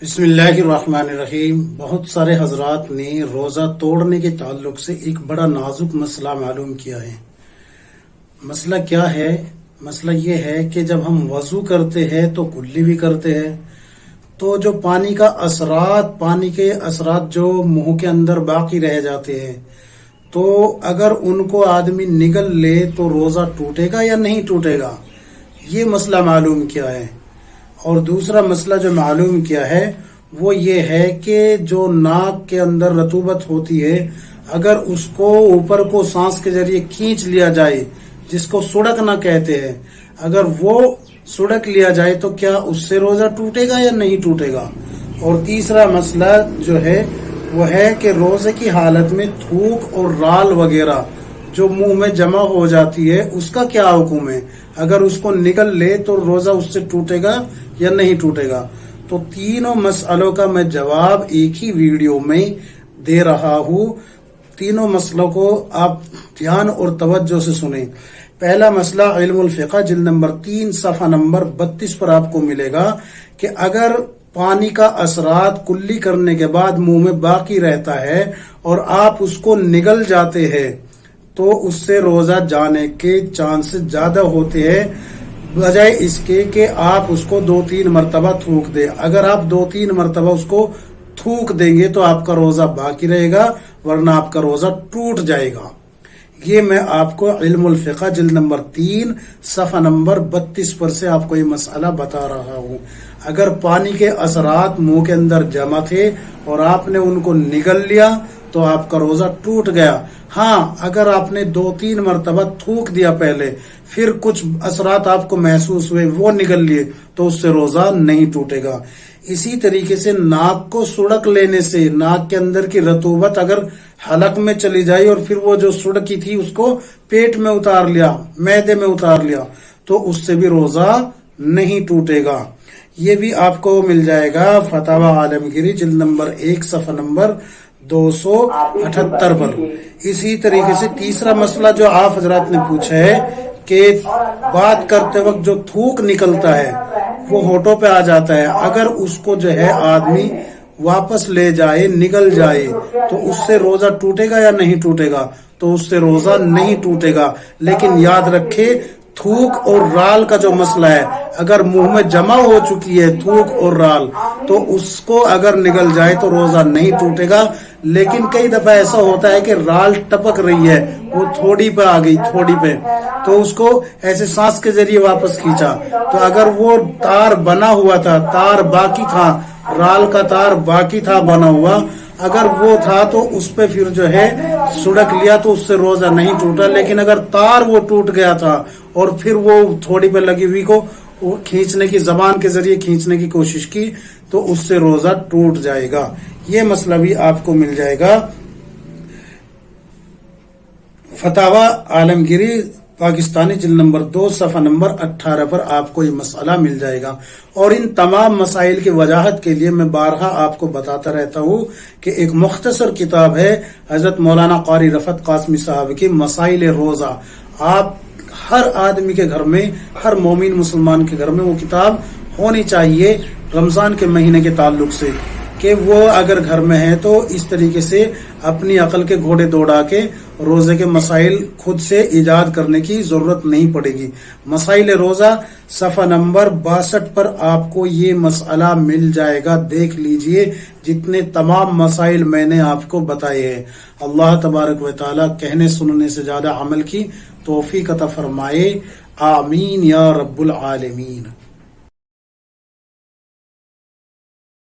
बिस्मिल्लाहिर्रहमानिर्रहीम। बहुत सारे हजरात ने रोज़ा तोड़ने के ताल्लुक से एक बड़ा नाजुक मसला मालूम किया है। मसला क्या है? मसला ये है कि जब हम वज़ू करते हैं तो कुल्ली भी करते हैं, तो जो पानी के असरात जो मुंह के अंदर बाकी रह जाते हैं, तो अगर उनको आदमी निगल ले तो रोज़ा टूटेगा या नहीं टूटेगा, ये मसला मालूम किया है। और दूसरा मसला जो मालूम किया है वो ये है कि जो नाक के अंदर रतूबत होती है, अगर उसको ऊपर को सांस के जरिए खींच लिया जाए, जिसको सुड़कना कहते हैं, अगर वो सुड़क लिया जाए तो क्या उससे रोजा टूटेगा या नहीं टूटेगा। और तीसरा मसला जो है वो है कि रोजे की हालत में थूक और राल वगैरह जो मुंह में जमा हो जाती है, उसका क्या हुक्म है? अगर उसको निकल ले तो रोजा उससे टूटेगा या नहीं टूटेगा। तो तीनों मसलों का मैं जवाब एक ही वीडियो में दे रहा हूँ। तीनों मसलों को आप ध्यान और तवज्जो से सुने। पहला मसला इल्मुल फिक़ह जिल्द नंबर 3 सफ़ा नंबर 32 पर आपको मिलेगा कि अगर पानी का असरात कुल्ली करने के बाद मुंह में बाकी रहता है और आप उसको निगल जाते हैं तो उससे रोजा जाने के चांसेस ज्यादा होते हैं, बजाय इसके कि आप उसको 2-3 मरतबा थूक दे। अगर आप 2-3 मरतबा उसको थूक देंगे तो आपका रोजा बाकी रहेगा, वरना आपका रोजा टूट जाएगा। ये मैं आपको इल्मुल फिक़ह जिल्द नंबर 3 सफ़ा नंबर 32 पर से आपको ये मसला बता रहा हूँ। अगर पानी के असरात मुंह के अंदर जमा थे और आपने उनको निगल लिया तो आपका रोजा टूट गया। हाँ, अगर आपने 2-3 मरतबा थूक दिया पहले, फिर कुछ असरात आपको महसूस हुए, वो निगल लिए, तो उससे रोजा नहीं टूटेगा। इसी तरीके से नाक को सुड़क लेने से नाक के अंदर की रतूबत अगर हलक में चली जाए और फिर वो जो सुड़की थी उसको पेट में उतार लिया, मैदे में उतार लिया, तो उससे भी रोजा नहीं टूटेगा। ये भी आपको मिल जाएगा फतावा आलमगीरी जिल्द नंबर 1 सफ़ा नंबर 278 पर। इसी तरीके से तीसरा मसला जो आप हजरात ने पूछा है कि बात करते वक्त जो थूक निकलता है वो होठों पे आ जाता है, अगर उसको जो है आदमी वापस ले जाए, निकल जाए, तो उससे रोजा टूटेगा या नहीं टूटेगा? तो उससे रोजा नहीं टूटेगा। लेकिन याद रखे, थूक और राल का जो मसला है, अगर मुंह में जमा हो चुकी है थूक और राल, तो उसको अगर निकल जाए तो रोजा नहीं टूटेगा। लेकिन कई दफा ऐसा होता है कि राल टपक रही है, वो थोड़ी पे आ गई, थोड़ी पे, तो उसको ऐसे सांस के जरिए वापस खींचा, तो अगर वो तार बना हुआ था, तार बाकी था, राल का तार बाकी था बना हुआ, अगर वो था तो उस पे फिर जो है सुड़क लिया तो उससे रोजा नहीं टूटा। लेकिन अगर तार वो टूट गया था और फिर वो थोड़ी पे लगी हुई को खींचने की, जबान के जरिए खींचने की कोशिश की, तो उससे रोजा टूट जाएगा। ये मसला भी आपको मिल जाएगा फतावा आलमगीरी पाकिस्तानी जिल्द नंबर 2 सफ़ा नंबर 18 पर आपको ये मसला मिल जाएगा। और इन तमाम मसाइल की वजाहत के लिए मैं बारहा आपको बताता रहता हूँ कि एक मुख्तसर किताब है हजरत मौलाना क़ारी रफ़त क़ासमी साहब की मसाइल रोज़ा। आप हर आदमी के घर में, हर मोमिन मुसलमान के घर में वो किताब होनी चाहिए रमज़ान के महीने के ताल्लुक से, कि वो अगर घर में है तो इस तरीके से अपनी अकल के घोड़े दौड़ा के रोजे के मसाइल खुद से इजाद करने की जरूरत नहीं पड़ेगी। मसाइल रोजा सफ़ा नंबर 62 पर आपको ये मसला मिल जाएगा। देख लीजिए, जितने तमाम मसाइल मैंने आपको बताए हैं। अल्लाह तबारक व तआला कहने सुनने से ज्यादा अमल की तौफीक अता फरमाए। आमीन या रब्बुल आलमीन।